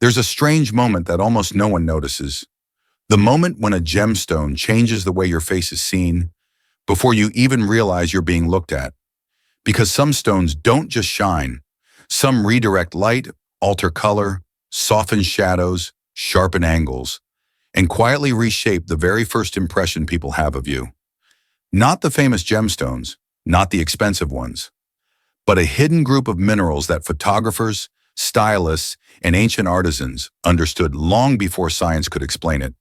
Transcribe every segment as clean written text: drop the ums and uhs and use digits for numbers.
There's a strange moment that almost no one notices. The moment when a gemstone changes the way your face is seen before you even realize you're being looked at. Because some stones don't just shine. Some redirect light, alter color, soften shadows, sharpen angles, and quietly reshape the very first impression people have of you. Not the famous gemstones, not the expensive ones, but a hidden group of minerals that photographers, stylists, and ancient artisans understood long before science could explain it.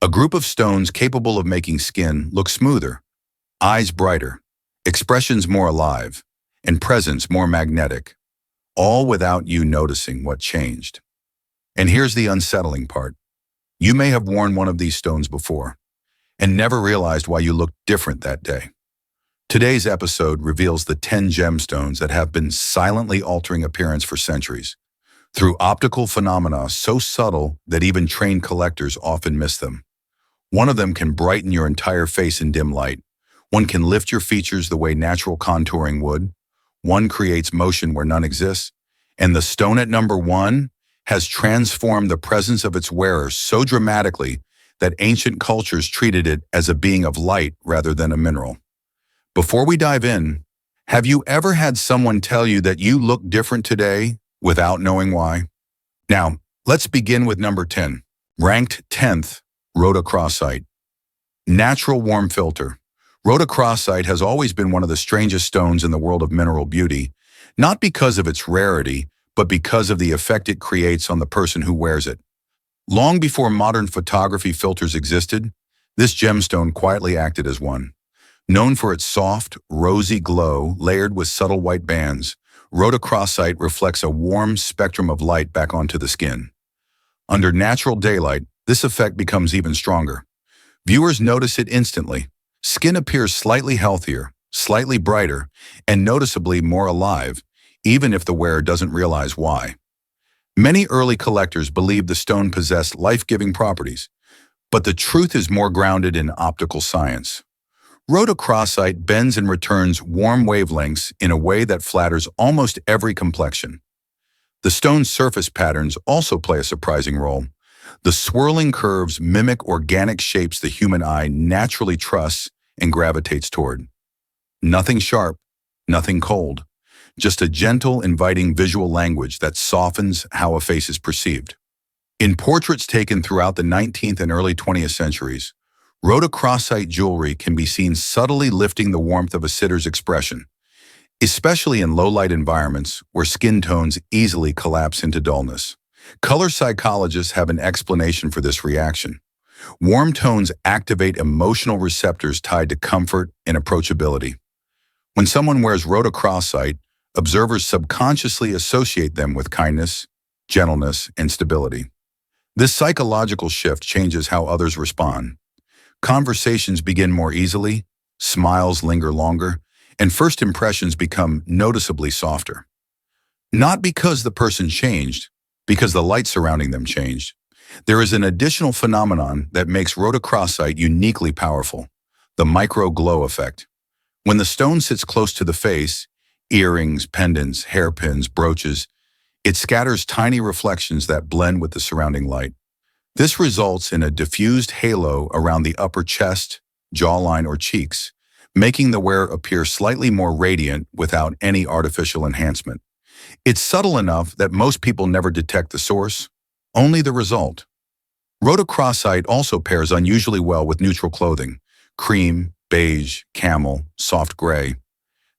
A group of stones capable of making skin look smoother, eyes brighter, expressions more alive, and presence more magnetic, all without you noticing what changed. And here's the unsettling part. You may have worn one of these stones before and never realized why you looked different that day. Today's episode reveals the 10 gemstones that have been silently altering appearance for centuries, through optical phenomena so subtle that even trained collectors often miss them. One of them can brighten your entire face in dim light. One can lift your features the way natural contouring would. One creates motion where none exists. And the stone at number 1 has transformed the presence of its wearer so dramatically that ancient cultures treated it as a being of light rather than a mineral. Before we dive in, have you ever had someone tell you that you look different today without knowing why? Now, let's begin with number 10. Ranked 10th, Rhodochrosite. Natural warm filter. Rhodochrosite has always been one of the strangest stones in the world of mineral beauty, not because of its rarity, but because of the effect it creates on the person who wears it. Long before modern photography filters existed, this gemstone quietly acted as one. Known for its soft, rosy glow layered with subtle white bands, Rhodochrosite reflects a warm spectrum of light back onto the skin. Under natural daylight, this effect becomes even stronger. Viewers notice it instantly. Skin appears slightly healthier, slightly brighter, and noticeably more alive, even if the wearer doesn't realize why. Many early collectors believed the stone possessed life-giving properties, but the truth is more grounded in optical science. Rhodochrosite bends and returns warm wavelengths in a way that flatters almost every complexion. The stone's surface patterns also play a surprising role. The swirling curves mimic organic shapes the human eye naturally trusts and gravitates toward. Nothing sharp, nothing cold, just a gentle, inviting visual language that softens how a face is perceived. In portraits taken throughout the 19th and early 20th centuries, Rhodochrosite jewelry can be seen subtly lifting the warmth of a sitter's expression, especially in low-light environments where skin tones easily collapse into dullness. Color psychologists have an explanation for this reaction. Warm tones activate emotional receptors tied to comfort and approachability. When someone wears Rhodochrosite, observers subconsciously associate them with kindness, gentleness, and stability. This psychological shift changes how others respond. Conversations begin more easily, smiles linger longer, and first impressions become noticeably softer. Not because the person changed, because the light surrounding them changed. There is an additional phenomenon that makes Rhodochrosite uniquely powerful: the micro-glow effect. When the stone sits close to the face, earrings, pendants, hairpins, brooches, it scatters tiny reflections that blend with the surrounding light. This results in a diffused halo around the upper chest, jawline, or cheeks, making the wearer appear slightly more radiant without any artificial enhancement. It's subtle enough that most people never detect the source, only the result. Rhodochrosite also pairs unusually well with neutral clothing: cream, beige, camel, soft gray.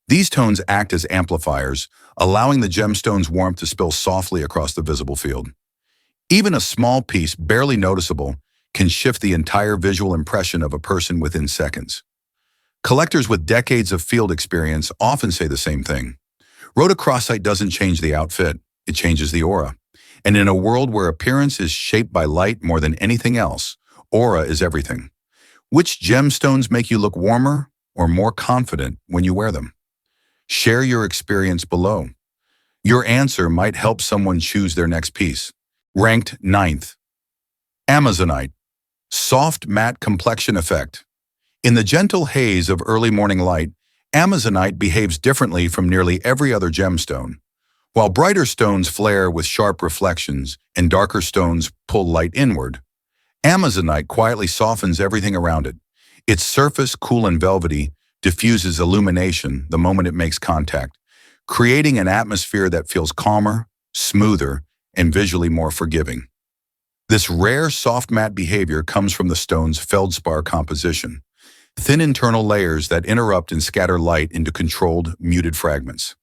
These tones act as amplifiers, allowing the gemstone's warmth to spill softly across the visible field. Even a small piece, barely noticeable, can shift the entire visual impression of a person within seconds. Collectors with decades of field experience often say the same thing. Rhodochrosite doesn't change the outfit, it changes the aura. And in a world where appearance is shaped by light more than anything else, aura is everything. Which gemstones make you look warmer or more confident when you wear them? Share your experience below. Your answer might help someone choose their next piece. Ranked 9th. Amazonite. Soft matte complexion effect. In the gentle haze of early morning light, Amazonite behaves differently from nearly every other gemstone. While brighter stones flare with sharp reflections and darker stones pull light inward, Amazonite quietly softens everything around it. Its surface, cool and velvety, diffuses illumination the moment it makes contact, creating an atmosphere that feels calmer, smoother, and visually more forgiving. This rare soft matte behavior comes from the stone's feldspar composition, thin internal layers that interrupt and scatter light into controlled, muted fragments.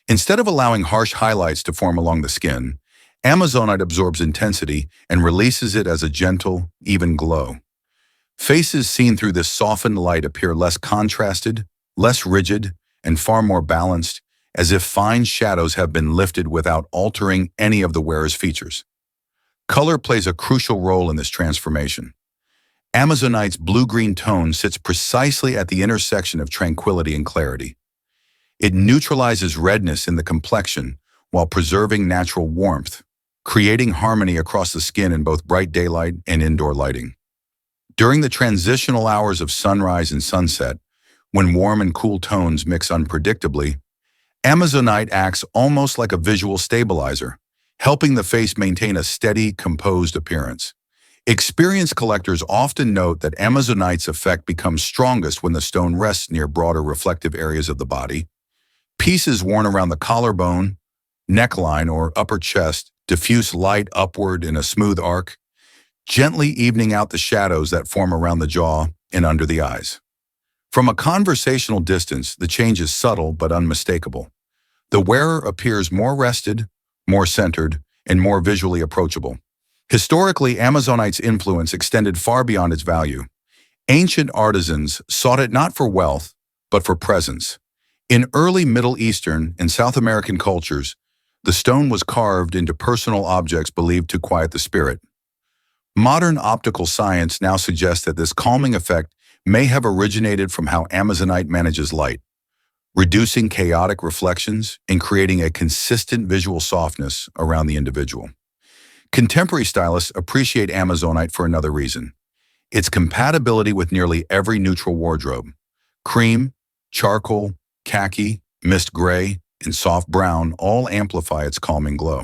Instead of allowing harsh highlights to form along the skin, Amazonite absorbs intensity and releases it as a gentle, even glow. Faces seen through this softened light appear less contrasted, less rigid, and far more balanced, as if fine shadows have been lifted without altering any of the wearer's features. Color plays a crucial role in this transformation. Amazonite's blue-green tone sits precisely at the intersection of tranquility and clarity. It neutralizes redness in the complexion while preserving natural warmth, creating harmony across the skin in both bright daylight and indoor lighting. During the transitional hours of sunrise and sunset, when warm and cool tones mix unpredictably, Amazonite acts almost like a visual stabilizer, helping the face maintain a steady, composed appearance. Experienced collectors often note that Amazonite's effect becomes strongest when the stone rests near broader reflective areas of the body. Pieces worn around the collarbone, neckline, or upper chest diffuse light upward in a smooth arc, gently evening out the shadows that form around the jaw and under the eyes. From a conversational distance, the change is subtle but unmistakable. The wearer appears more rested, more centered, and more visually approachable. Historically, Amazonite's influence extended far beyond its value. Ancient artisans sought it not for wealth, but for presence. In early Middle Eastern and South American cultures, the stone was carved into personal objects believed to quiet the spirit. Modern optical science now suggests that this calming effect may have originated from how Amazonite manages light, reducing chaotic reflections and creating a consistent visual softness around the individual. Contemporary stylists appreciate Amazonite for another reason: its compatibility with nearly every neutral wardrobe. Cream, charcoal, khaki, mist gray, and soft brown all amplify its calming glow.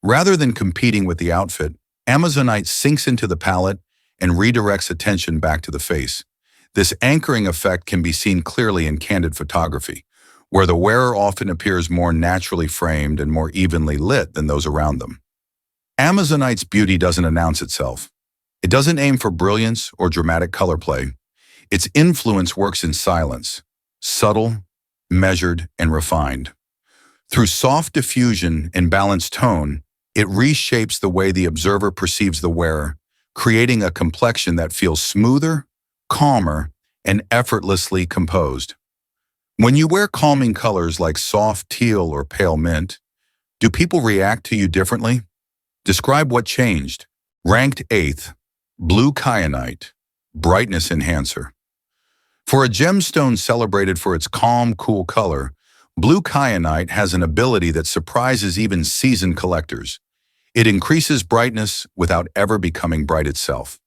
Rather than competing with the outfit, Amazonite sinks into the palette and redirects attention back to the face. This anchoring effect can be seen clearly in candid photography, where the wearer often appears more naturally framed and more evenly lit than those around them. Amazonite's beauty doesn't announce itself. It doesn't aim for brilliance or dramatic color play. Its influence works in silence, subtle, measured, and refined. Through soft diffusion and balanced tone, it reshapes the way the observer perceives the wearer, creating a complexion that feels smoother, calmer, and effortlessly composed. When you wear calming colors like soft teal or pale mint, do people react to you differently? Describe what changed. Ranked 8th, blue kyanite, brightness enhancer. For a gemstone celebrated for its calm, cool color, blue kyanite has an ability that surprises even seasoned collectors. It increases brightness without ever becoming bright itself.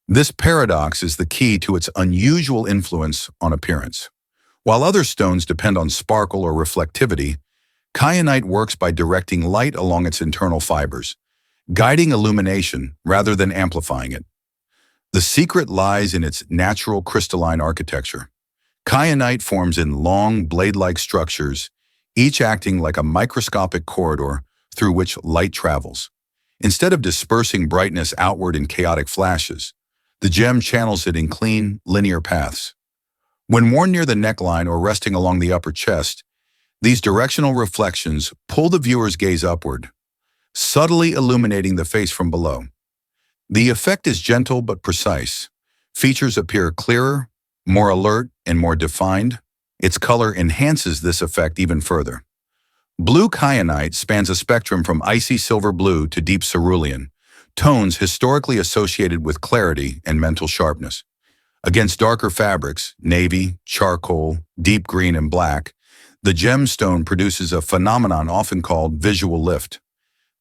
This paradox is the key to its unusual influence on appearance. While other stones depend on sparkle or reflectivity, kyanite works by directing light along its internal fibers, guiding illumination rather than amplifying it. The secret lies in its natural crystalline architecture. Kyanite forms in long, blade-like structures, each acting like a microscopic corridor through which light travels. Instead of dispersing brightness outward in chaotic flashes, the gem channels it in clean, linear paths. When worn near the neckline or resting along the upper chest, these directional reflections pull the viewer's gaze upward, subtly illuminating the face from below. The effect is gentle but precise. Features appear clearer, more alert, and more defined. Its color enhances this effect even further. Blue kyanite spans a spectrum from icy silver blue to deep cerulean, tones historically associated with clarity and mental sharpness. Against darker fabrics, navy, charcoal, deep green, and black, the gemstone produces a phenomenon often called visual lift.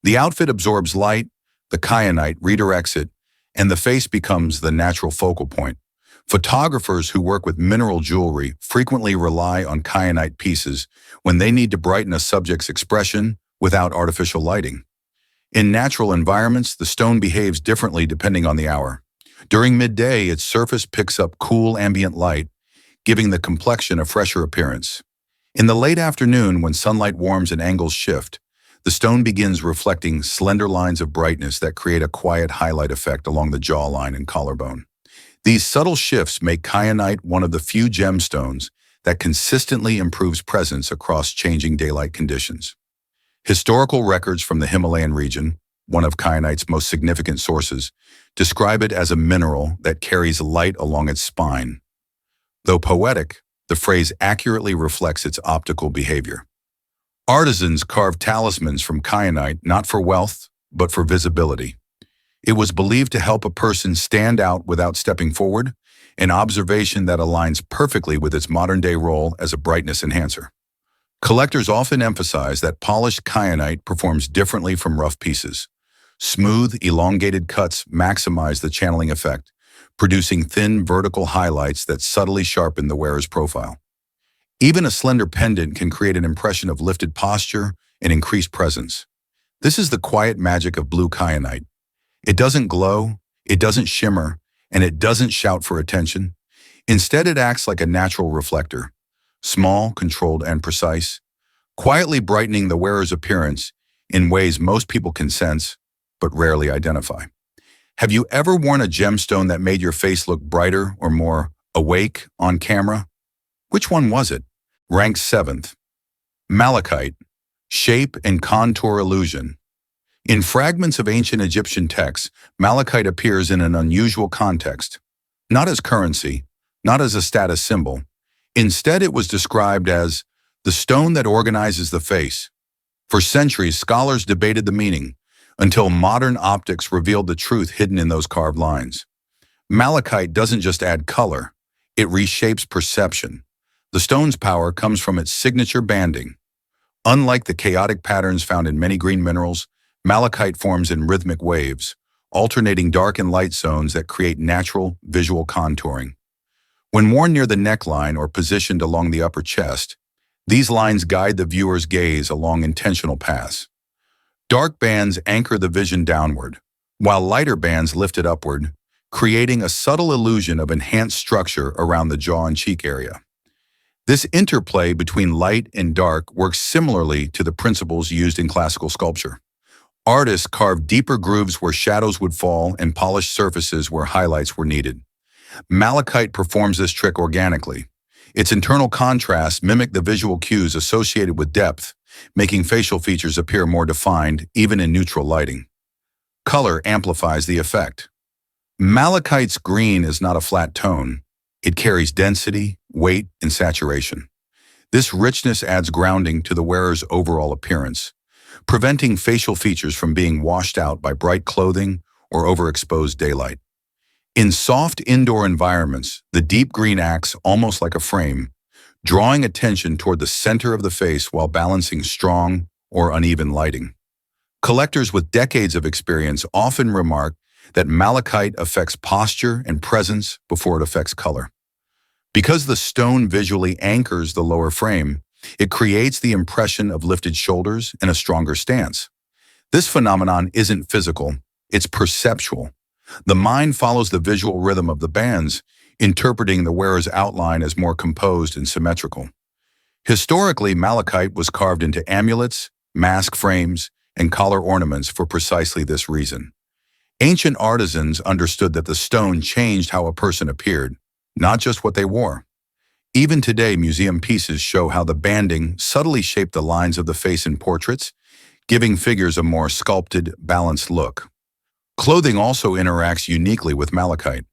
The outfit absorbs light, the kyanite redirects it, and the face becomes the natural focal point. Photographers who work with mineral jewelry frequently rely on kyanite pieces when they need to brighten a subject's expression without artificial lighting. In natural environments, the stone behaves differently depending on the hour. During midday, its surface picks up cool ambient light, giving the complexion a fresher appearance. In the late afternoon, when sunlight warms and angles shift, the stone begins reflecting slender lines of brightness that create a quiet highlight effect along the jawline and collarbone. These subtle shifts make kyanite one of the few gemstones that consistently improves presence across changing daylight conditions. Historical records from the Himalayan region, one of kyanite's most significant sources, describe it as a mineral that carries light along its spine. Though poetic, the phrase accurately reflects its optical behavior. Artisans carved talismans from kyanite not for wealth, but for visibility. It was believed to help a person stand out without stepping forward, an observation that aligns perfectly with its modern-day role as a brightness enhancer. Collectors often emphasize that polished kyanite performs differently from rough pieces. Smooth, elongated cuts maximize the channeling effect, producing thin vertical highlights that subtly sharpen the wearer's profile. Even a slender pendant can create an impression of lifted posture and increased presence. This is the quiet magic of blue kyanite. It doesn't glow, it doesn't shimmer, and it doesn't shout for attention. Instead, it acts like a natural reflector, small, controlled, and precise, quietly brightening the wearer's appearance in ways most people can sense, but rarely identify. Have you ever worn a gemstone that made your face look brighter or more awake on camera? Which one was it? Ranked 7th. Malachite, shape and contour illusion. In fragments of ancient Egyptian texts, malachite appears in an unusual context, not as currency, not as a status symbol. Instead, it was described as the stone that organizes the face. For centuries, scholars debated the meaning, until modern optics revealed the truth hidden in those carved lines. Malachite doesn't just add color, it reshapes perception. The stone's power comes from its signature banding. Unlike the chaotic patterns found in many green minerals, malachite forms in rhythmic waves, alternating dark and light zones that create natural visual contouring. When worn near the neckline or positioned along the upper chest, these lines guide the viewer's gaze along intentional paths. Dark bands anchor the vision downward, while lighter bands lift it upward, creating a subtle illusion of enhanced structure around the jaw and cheek area. This interplay between light and dark works similarly to the principles used in classical sculpture. Artists carved deeper grooves where shadows would fall and polished surfaces where highlights were needed. Malachite performs this trick organically. Its internal contrasts mimic the visual cues associated with depth, making facial features appear more defined even in neutral lighting. Color amplifies the effect. Malachite's green is not a flat tone. It carries density, weight, and saturation. This richness adds grounding to the wearer's overall appearance, preventing facial features from being washed out by bright clothing or overexposed daylight. In soft indoor environments, the deep green acts almost like a frame, drawing attention toward the center of the face while balancing strong or uneven lighting. Collectors with decades of experience often remark that malachite affects posture and presence before it affects color. Because the stone visually anchors the lower frame, it creates the impression of lifted shoulders and a stronger stance. This phenomenon isn't physical, it's perceptual. The mind follows the visual rhythm of the bands, interpreting the wearer's outline as more composed and symmetrical. Historically, malachite was carved into amulets, mask frames, and collar ornaments for precisely this reason. Ancient artisans understood that the stone changed how a person appeared, not just what they wore. Even today, museum pieces show how the banding subtly shaped the lines of the face in portraits, giving figures a more sculpted, balanced look. Clothing also interacts uniquely with malachite.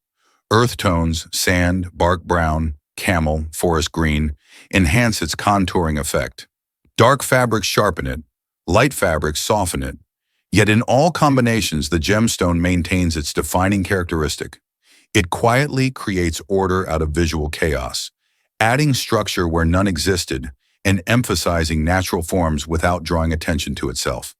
Earth tones, sand, bark brown, camel, forest green, enhance its contouring effect. Dark fabrics sharpen it, light fabrics soften it. Yet in all combinations, the gemstone maintains its defining characteristic. It quietly creates order out of visual chaos, adding structure where none existed and emphasizing natural forms without drawing attention to itself.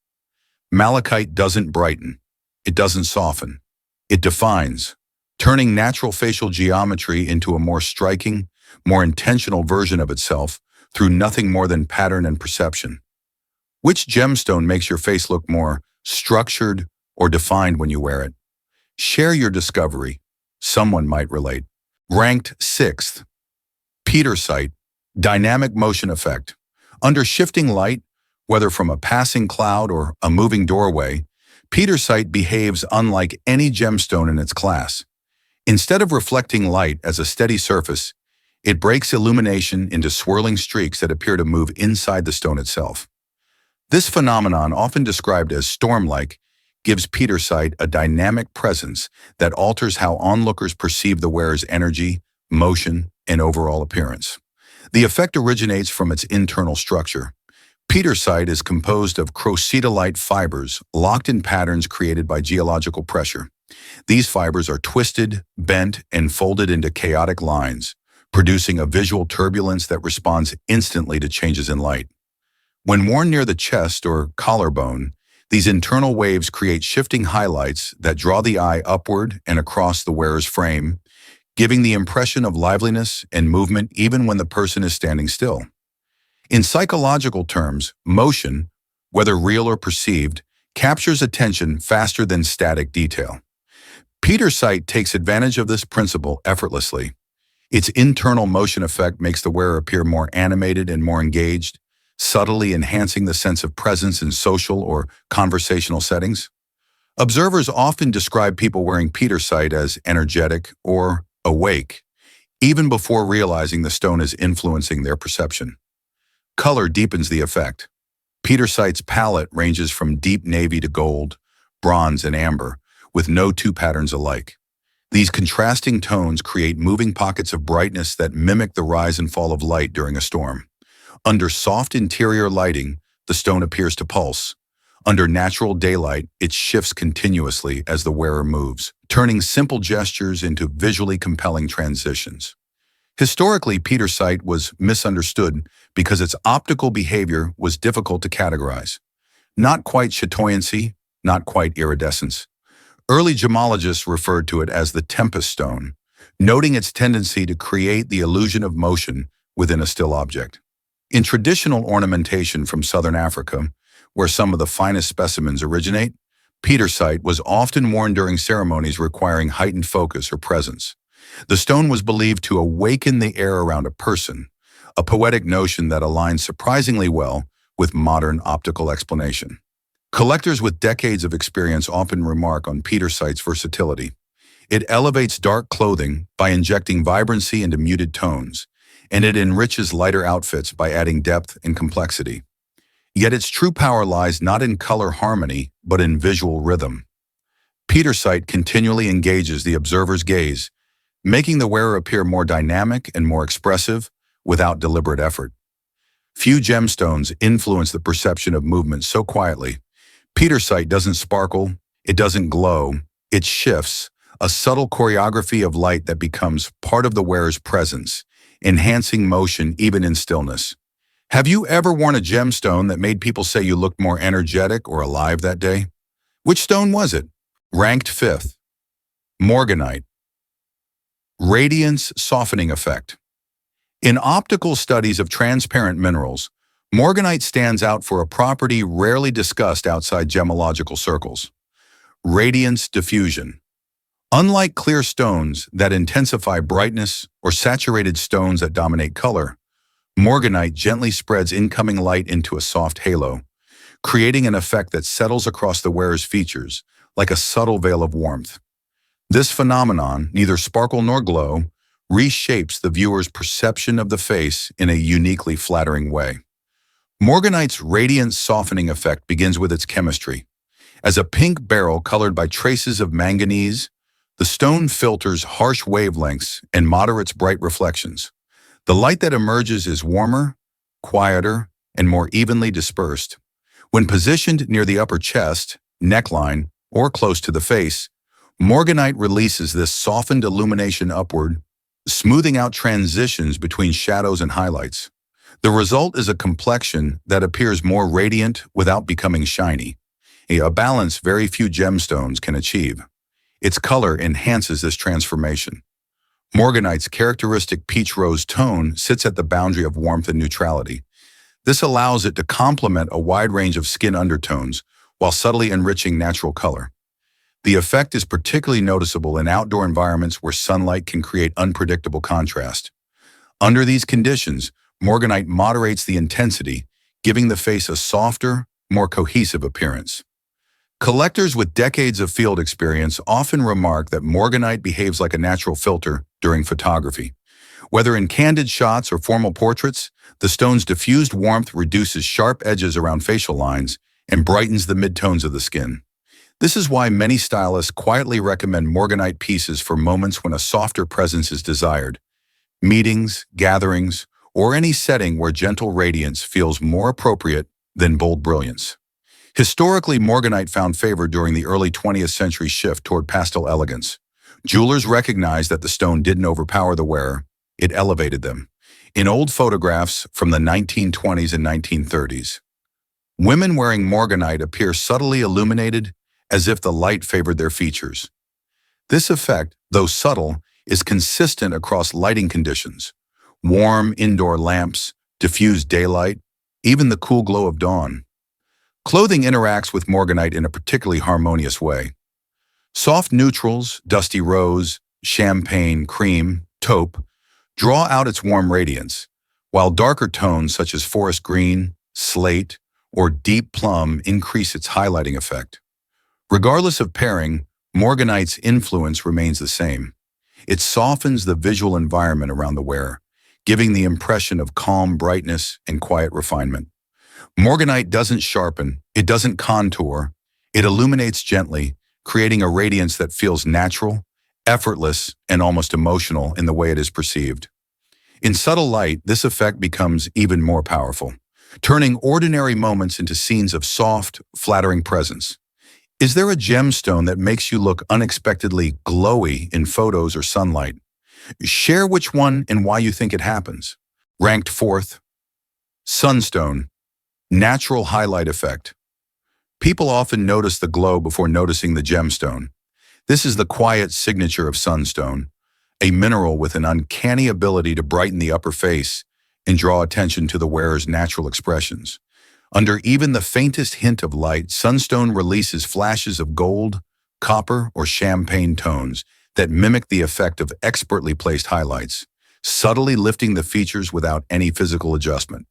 Malachite doesn't brighten. It doesn't soften. It defines, turning natural facial geometry into a more striking, more intentional version of itself through nothing more than pattern and perception. Which gemstone makes your face look more structured or defined when you wear it? Share your discovery. Someone might relate. Ranked 6th, Pietersite, dynamic motion effect. Under shifting light, whether from a passing cloud or a moving doorway, Pietersite behaves unlike any gemstone in its class. Instead of reflecting light as a steady surface, it breaks illumination into swirling streaks that appear to move inside the stone itself. This phenomenon, often described as storm-like, gives Pietersite a dynamic presence that alters how onlookers perceive the wearer's energy, motion, and overall appearance. The effect originates from its internal structure. Pietersite is composed of rhodochrosite fibers locked in patterns created by geological pressure. These fibers are twisted, bent, and folded into chaotic lines, producing a visual turbulence that responds instantly to changes in light. When worn near the chest or collarbone, these internal waves create shifting highlights that draw the eye upward and across the wearer's frame, giving the impression of liveliness and movement even when the person is standing still. In psychological terms, motion, whether real or perceived, captures attention faster than static detail. Pietersite takes advantage of this principle effortlessly. Its internal motion effect makes the wearer appear more animated and more engaged, subtly enhancing the sense of presence in social or conversational settings. Observers often describe people wearing Pietersite as energetic or awake, even before realizing the stone is influencing their perception. Color deepens the effect. Pietersite's palette ranges from deep navy to gold, bronze, and amber, with no two patterns alike. These contrasting tones create moving pockets of brightness that mimic the rise and fall of light during a storm. Under soft interior lighting, the stone appears to pulse. Under natural daylight, it shifts continuously as the wearer moves, turning simple gestures into visually compelling transitions. Historically, Pietersite was misunderstood because its optical behavior was difficult to categorize. Not quite chatoyancy, not quite iridescence. Early gemologists referred to it as the tempest stone, noting its tendency to create the illusion of motion within a still object. In traditional ornamentation from southern Africa, where some of the finest specimens originate, Pietersite was often worn during ceremonies requiring heightened focus or presence. The stone was believed to awaken the air around a person, a poetic notion that aligns surprisingly well with modern optical explanation. Collectors with decades of experience often remark on Pietersite's versatility. It elevates dark clothing by injecting vibrancy into muted tones, and it enriches lighter outfits by adding depth and complexity. Yet its true power lies not in color harmony, but in visual rhythm. Pietersite continually engages the observer's gaze, making the wearer appear more dynamic and more expressive without deliberate effort. Few gemstones influence the perception of movement so quietly. Pietersite doesn't sparkle, it doesn't glow, it shifts, a subtle choreography of light that becomes part of the wearer's presence, enhancing motion even in stillness. Have you ever worn a gemstone that made people say you looked more energetic or alive that day? Which stone was it? Ranked 5th, Morganite. Radiance softening effect. In optical studies of transparent minerals, Morganite stands out for a property rarely discussed outside gemological circles: radiance diffusion. Unlike clear stones that intensify brightness or saturated stones that dominate color, Morganite gently spreads incoming light into a soft halo, creating an effect that settles across the wearer's features like a subtle veil of warmth. This phenomenon, neither sparkle nor glow, reshapes the viewer's perception of the face in a uniquely flattering way. Morganite's radiance softening effect begins with its chemistry. As a pink beryl colored by traces of manganese, the stone filters harsh wavelengths and moderates bright reflections. The light that emerges is warmer, quieter, and more evenly dispersed. When positioned near the upper chest, neckline, or close to the face, Morganite releases this softened illumination upward, smoothing out transitions between shadows and highlights. The result is a complexion that appears more radiant without becoming shiny, a balance very few gemstones can achieve. Its color enhances this transformation. Morganite's characteristic peach rose tone sits at the boundary of warmth and neutrality. This allows it to complement a wide range of skin undertones while subtly enriching natural color. The effect is particularly noticeable in outdoor environments where sunlight can create unpredictable contrast. Under these conditions, Morganite moderates the intensity, giving the face a softer, more cohesive appearance. Collectors with decades of field experience often remark that Morganite behaves like a natural filter during photography. Whether in candid shots or formal portraits, the stone's diffused warmth reduces sharp edges around facial lines and brightens the midtones of the skin. This is why many stylists quietly recommend Morganite pieces for moments when a softer presence is desired. Meetings, gatherings, or any setting where gentle radiance feels more appropriate than bold brilliance. Historically, Morganite found favor during the early 20th century shift toward pastel elegance. Jewelers recognized that the stone didn't overpower the wearer, it elevated them. In old photographs from the 1920s and 1930s, women wearing Morganite appear subtly illuminated as if the light favored their features. This effect, though subtle, is consistent across lighting conditions. Warm indoor lamps, diffused daylight, even the cool glow of dawn. Clothing interacts with Morganite in a particularly harmonious way. Soft neutrals, dusty rose, champagne, cream, taupe, draw out its warm radiance, while darker tones such as forest green, slate, or deep plum increase its highlighting effect. Regardless of pairing, Morganite's influence remains the same. It softens the visual environment around the wearer, giving the impression of calm brightness and quiet refinement. Morganite doesn't sharpen, it doesn't contour, it illuminates gently, creating a radiance that feels natural, effortless, and almost emotional in the way it is perceived. In subtle light, this effect becomes even more powerful, turning ordinary moments into scenes of soft, flattering presence. Is there a gemstone that makes you look unexpectedly glowy in photos or sunlight? Share which one and why you think it happens. Ranked fourth, Sunstone, natural highlight effect. People often notice the glow before noticing the gemstone. This is the quiet signature of Sunstone, a mineral with an uncanny ability to brighten the upper face and draw attention to the wearer's natural expressions. Under even the faintest hint of light, Sunstone releases flashes of gold, copper, or champagne tones that mimic the effect of expertly placed highlights, subtly lifting the features without any physical adjustment.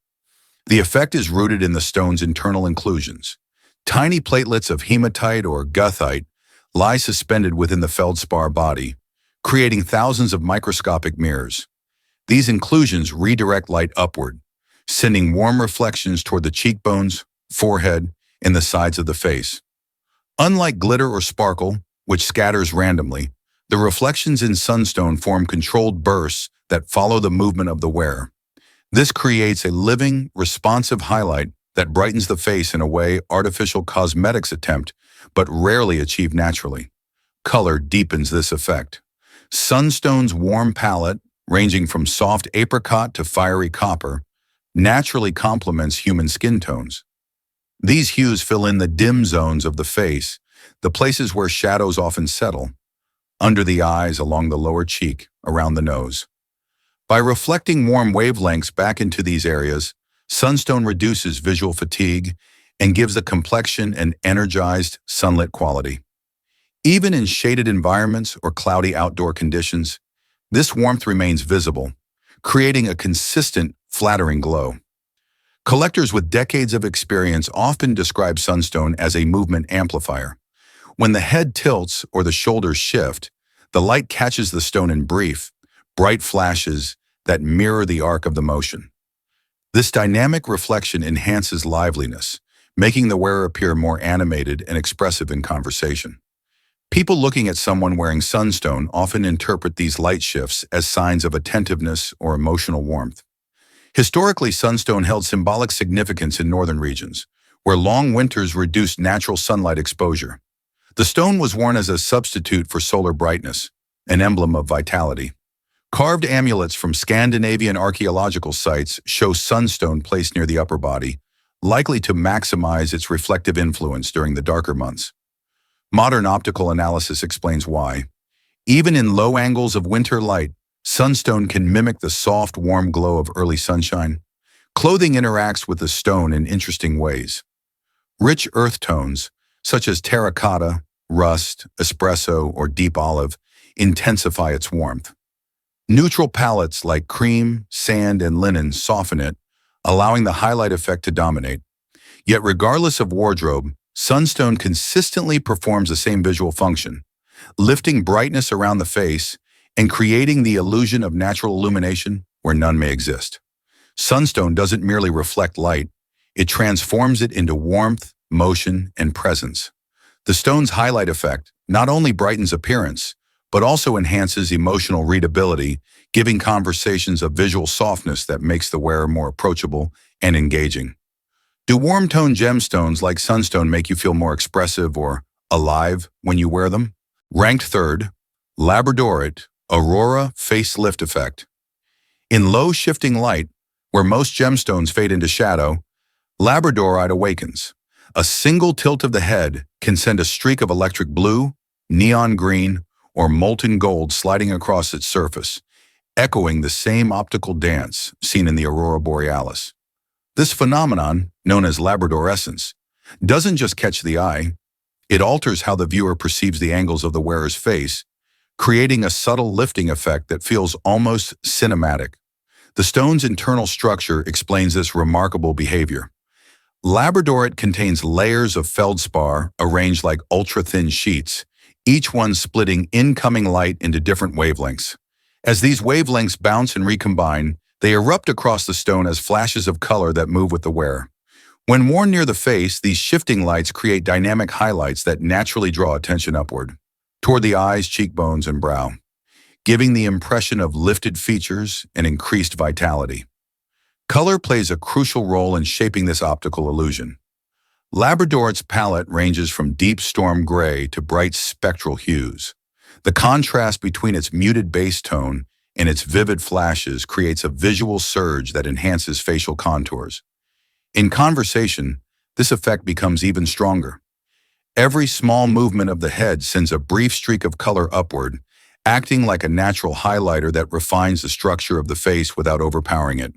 The effect is rooted in the stone's internal inclusions. Tiny platelets of hematite or guthite lie suspended within the feldspar body, creating thousands of microscopic mirrors. These inclusions redirect light upward, sending warm reflections toward the cheekbones, forehead, and the sides of the face. Unlike glitter or sparkle, which scatters randomly, the reflections in Sunstone form controlled bursts that follow the movement of the wearer. This creates a living, responsive highlight that brightens the face in a way artificial cosmetics attempt, but rarely achieve naturally. Color deepens this effect. Sunstone's warm palette, ranging from soft apricot to fiery copper, naturally complements human skin tones. These hues fill in the dim zones of the face, the places where shadows often settle, under the eyes, along the lower cheek, around the nose. By reflecting warm wavelengths back into these areas, Sunstone reduces visual fatigue and gives the complexion an energized, sunlit quality. Even in shaded environments or cloudy outdoor conditions, this warmth remains visible, creating a consistent, flattering glow. Collectors with decades of experience often describe Sunstone as a movement amplifier. When the head tilts or the shoulders shift, the light catches the stone in bright flashes that mirror the arc of the motion. This dynamic reflection enhances liveliness, making the wearer appear more animated and expressive in conversation. People looking at someone wearing Sunstone often interpret these light shifts as signs of attentiveness or emotional warmth. Historically, Sunstone held symbolic significance in northern regions, where long winters reduced natural sunlight exposure. The stone was worn as a substitute for solar brightness, an emblem of vitality. Carved amulets from Scandinavian archaeological sites show Sunstone placed near the upper body, likely to maximize its reflective influence during the darker months. Modern optical analysis explains why. Even in low angles of winter light, sunstone can mimic the soft, warm glow of early sunshine. Clothing interacts with the stone in interesting ways. Rich earth tones, such as terracotta, rust, espresso, or deep olive, intensify its warmth. Neutral palettes like cream, sand, and linen soften it, allowing the highlight effect to dominate. Yet regardless of wardrobe, sunstone consistently performs the same visual function, lifting brightness around the face and creating the illusion of natural illumination where none may exist. Sunstone doesn't merely reflect light, it transforms it into warmth, motion, and presence. The stone's highlight effect not only brightens appearance, but also enhances emotional readability, giving conversations a visual softness that makes the wearer more approachable and engaging. Do warm-toned gemstones like sunstone make you feel more expressive or alive when you wear them? Ranked third, Labradorite, Aurora Facelift Effect. In low shifting light, where most gemstones fade into shadow, Labradorite awakens. A single tilt of the head can send a streak of electric blue, neon green, or molten gold sliding across its surface, echoing the same optical dance seen in the aurora borealis. This phenomenon, known as labradorescence, doesn't just catch the eye, it alters how the viewer perceives the angles of the wearer's face, creating a subtle lifting effect that feels almost cinematic. The stone's internal structure explains this remarkable behavior. Labradorite contains layers of feldspar arranged like ultra-thin sheets, each one splitting incoming light into different wavelengths. As these wavelengths bounce and recombine, they erupt across the stone as flashes of color that move with the wearer. When worn near the face, these shifting lights create dynamic highlights that naturally draw attention upward, toward the eyes, cheekbones, and brow, giving the impression of lifted features and increased vitality. Color plays a crucial role in shaping this optical illusion. Labradorite's palette ranges from deep storm gray to bright spectral hues. The contrast between its muted base tone and its vivid flashes creates a visual surge that enhances facial contours. In conversation, this effect becomes even stronger. Every small movement of the head sends a brief streak of color upward, acting like a natural highlighter that refines the structure of the face without overpowering it.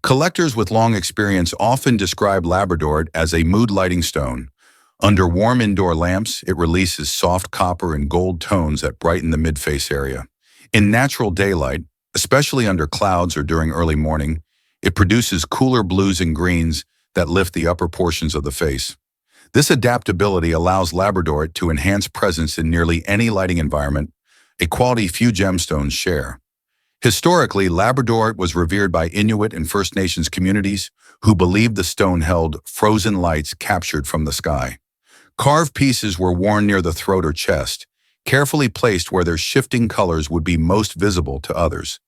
Collectors with long experience often describe labradorite as a mood lighting stone. Under warm indoor lamps, it releases soft copper and gold tones that brighten the mid-face area. In natural daylight, especially under clouds or during early morning, it produces cooler blues and greens that lift the upper portions of the face. This adaptability allows labradorite to enhance presence in nearly any lighting environment, a quality few gemstones share. Historically, labradorite was revered by Inuit and First Nations communities who believed the stone held frozen lights captured from the sky. Carved pieces were worn near the throat or chest, carefully placed where their shifting colors would be most visible to others.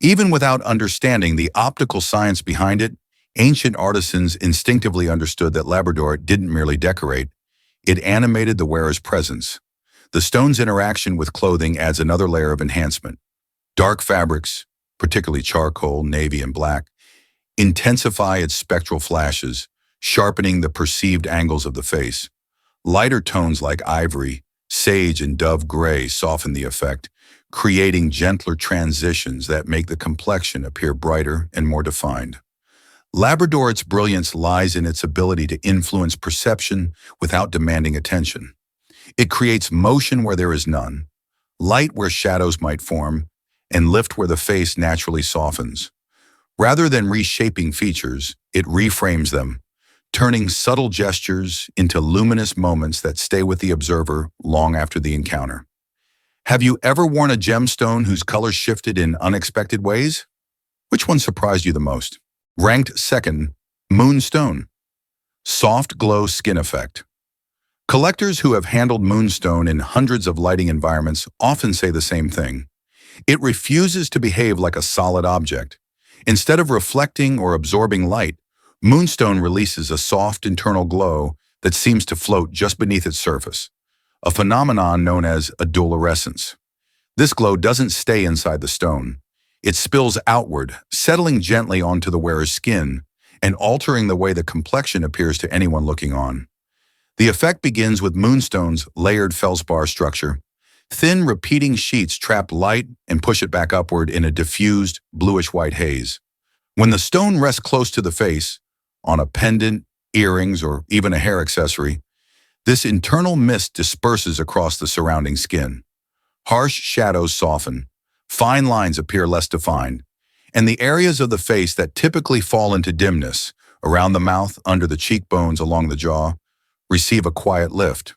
Even without understanding the optical science behind it, ancient artisans instinctively understood that labradorite didn't merely decorate, it animated the wearer's presence. The stone's interaction with clothing adds another layer of enhancement. Dark fabrics, particularly charcoal, navy, and black, intensify its spectral flashes, sharpening the perceived angles of the face. Lighter tones like ivory, sage, and dove gray soften the effect, creating gentler transitions that make the complexion appear brighter and more defined. Labradorite's brilliance lies in its ability to influence perception without demanding attention. It creates motion where there is none, light where shadows might form, and lift where the face naturally softens. Rather than reshaping features, it reframes them, turning subtle gestures into luminous moments that stay with the observer long after the encounter. Have you ever worn a gemstone whose color shifted in unexpected ways? Which one surprised you the most? Ranked second, Moonstone. Soft glow skin effect. Collectors who have handled Moonstone in hundreds of lighting environments often say the same thing. It refuses to behave like a solid object. Instead of reflecting or absorbing light, Moonstone releases a soft internal glow that seems to float just beneath its surface, a phenomenon known as adorescence. This glow doesn't stay inside the stone. It spills outward, settling gently onto the wearer's skin and altering the way the complexion appears to anyone looking on. The effect begins with Moonstone's layered feldspar structure. Thin, repeating sheets trap light and push it back upward in a diffused, bluish-white haze. When the stone rests close to the face, on a pendant, earrings, or even a hair accessory, this internal mist disperses across the surrounding skin. Harsh shadows soften, fine lines appear less defined, and the areas of the face that typically fall into dimness, around the mouth, under the cheekbones, along the jaw, receive a quiet lift.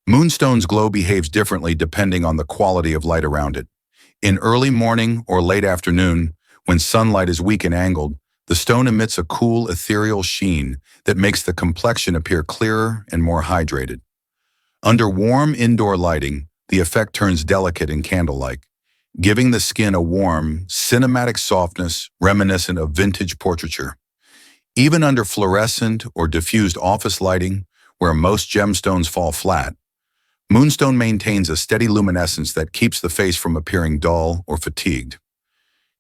Moonstone's glow behaves differently depending on the quality of light around it. In early morning or late afternoon, when sunlight is weak and angled, the stone emits a cool, ethereal sheen that makes the complexion appear clearer and more hydrated. Under warm indoor lighting, the effect turns delicate and candle-like, giving the skin a warm, cinematic softness reminiscent of vintage portraiture. Even under fluorescent or diffused office lighting, where most gemstones fall flat, Moonstone maintains a steady luminescence that keeps the face from appearing dull or fatigued.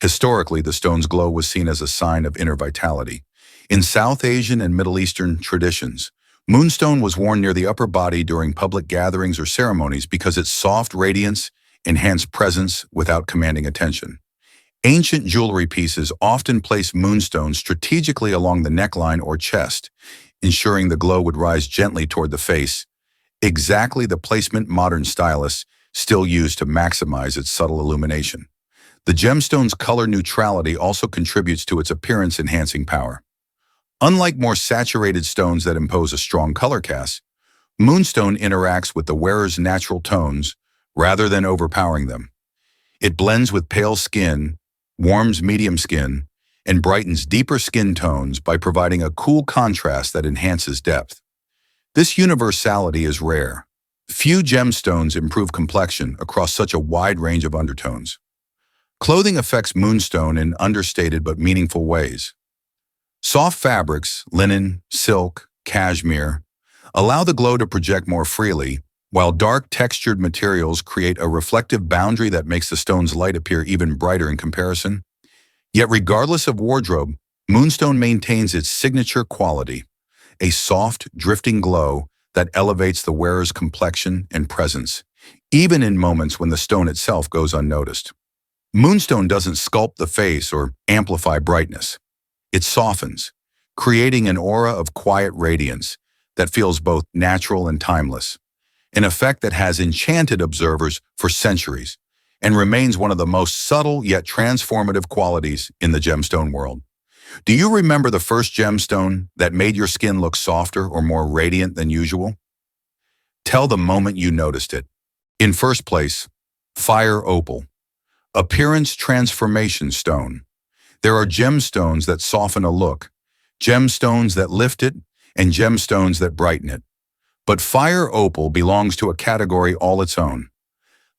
Historically, the stone's glow was seen as a sign of inner vitality. In South Asian and Middle Eastern traditions, Moonstone was worn near the upper body during public gatherings or ceremonies because its soft radiance enhanced presence without commanding attention. Ancient jewelry pieces often placed Moonstone strategically along the neckline or chest, ensuring the glow would rise gently toward the face, exactly the placement modern stylists still use to maximize its subtle illumination. The gemstone's color neutrality also contributes to its appearance-enhancing power. Unlike more saturated stones that impose a strong color cast, Moonstone interacts with the wearer's natural tones rather than overpowering them. It blends with pale skin, warms medium skin, and brightens deeper skin tones by providing a cool contrast that enhances depth. This universality is rare. Few gemstones improve complexion across such a wide range of undertones. Clothing affects Moonstone in understated but meaningful ways. Soft fabrics, linen, silk, cashmere, allow the glow to project more freely, while dark textured materials create a reflective boundary that makes the stone's light appear even brighter in comparison. Yet regardless of wardrobe, Moonstone maintains its signature quality, a soft, drifting glow that elevates the wearer's complexion and presence, even in moments when the stone itself goes unnoticed. Moonstone doesn't sculpt the face or amplify brightness. It softens, creating an aura of quiet radiance that feels both natural and timeless, an effect that has enchanted observers for centuries and remains one of the most subtle yet transformative qualities in the gemstone world. Do you remember the first gemstone that made your skin look softer or more radiant than usual? Tell the moment you noticed it. In first place, fire opal, appearance transformation stone. There are gemstones that soften a look, gemstones that lift it, and gemstones that brighten it. But fire opal belongs to a category all its own.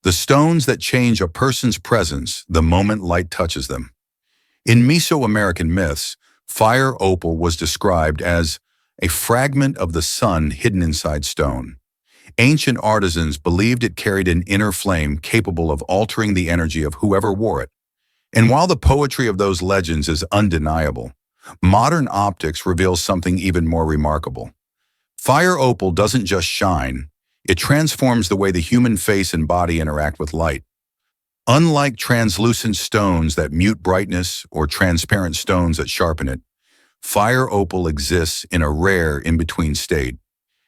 The stones that change a person's presence the moment light touches them. In Mesoamerican myths, fire opal was described as a fragment of the sun hidden inside stone. Ancient artisans believed it carried an inner flame capable of altering the energy of whoever wore it. And while the poetry of those legends is undeniable, modern optics reveals something even more remarkable. Fire opal doesn't just shine, it transforms the way the human face and body interact with light. Unlike translucent stones that mute brightness or transparent stones that sharpen it, fire opal exists in a rare in-between state.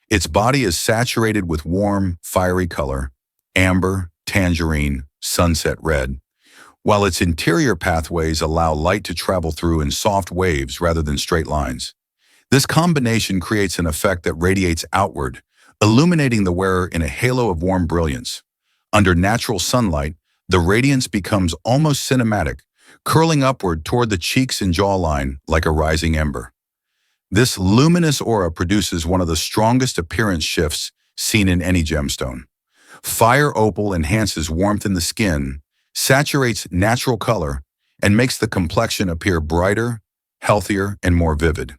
Its body is saturated with warm, fiery color, amber, tangerine, sunset red, while its interior pathways allow light to travel through in soft waves rather than straight lines. This combination creates an effect that radiates outward, illuminating the wearer in a halo of warm brilliance. Under natural sunlight, the radiance becomes almost cinematic, curling upward toward the cheeks and jawline like a rising ember. This luminous aura produces one of the strongest appearance shifts seen in any gemstone. Fire opal enhances warmth in the skin, saturates natural color, and makes the complexion appear brighter, healthier, and more vivid.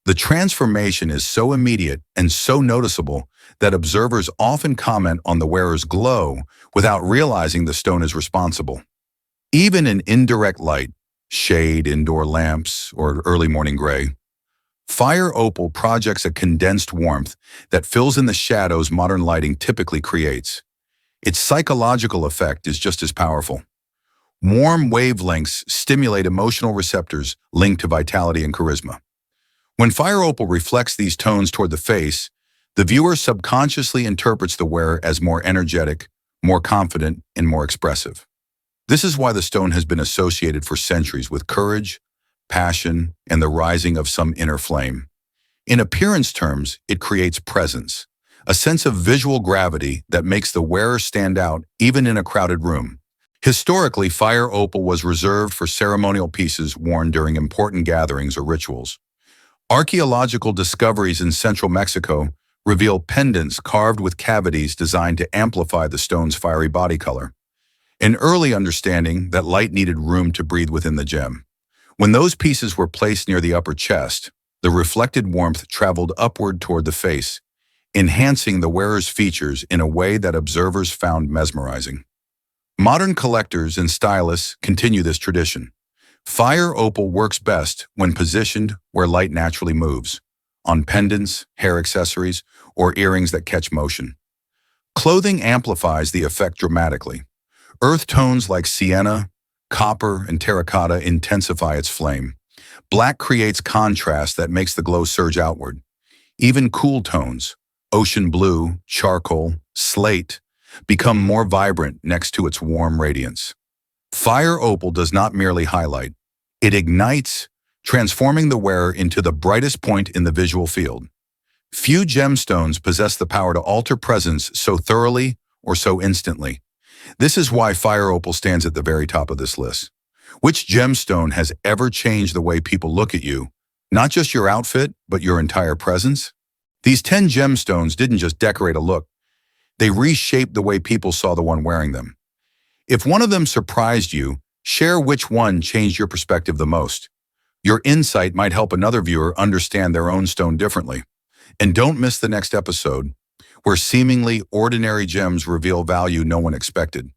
The transformation is so immediate and so noticeable that observers often comment on the wearer's glow without realizing the stone is responsible. Even in indirect light, shade, indoor lamps, or early morning gray, Fire opal projects a condensed warmth that fills in the shadows modern lighting typically creates. Its psychological effect is just as powerful. Warm wavelengths stimulate emotional receptors linked to vitality and charisma. When fire opal reflects these tones toward the face, the viewer subconsciously interprets the wearer as more energetic, more confident, and more expressive. This is why the stone has been associated for centuries with courage, passion, and the rising of some inner flame. In appearance terms, it creates presence, a sense of visual gravity that makes the wearer stand out even in a crowded room. Historically, fire opal was reserved for ceremonial pieces worn during important gatherings or rituals. Archaeological discoveries in central Mexico reveal pendants carved with cavities designed to amplify the stone's fiery body color. An early understanding that light needed room to breathe within the gem. When those pieces were placed near the upper chest, the reflected warmth traveled upward toward the face, enhancing the wearer's features in a way that observers found mesmerizing. Modern collectors and stylists continue this tradition. Fire opal works best when positioned where light naturally moves, on pendants, hair accessories, or earrings that catch motion. Clothing amplifies the effect dramatically. Earth tones like sienna, copper, and terracotta intensify its flame. Black creates contrast that makes the glow surge outward. Even cool tones, ocean blue, charcoal, slate, become more vibrant next to its warm radiance. Fire opal does not merely highlight, it ignites, transforming the wearer into the brightest point in the visual field. Few gemstones possess the power to alter presence so thoroughly or so instantly. This is why fire opal stands at the very top of this list. Which gemstone has ever changed the way people look at you? Not just your outfit, but your entire presence? These 10 gemstones didn't just decorate a look. They reshaped the way people saw the one wearing them. If one of them surprised you, share which one changed your perspective the most. Your insight might help another viewer understand their own stone differently. And don't miss the next episode, where seemingly ordinary gems reveal value no one expected.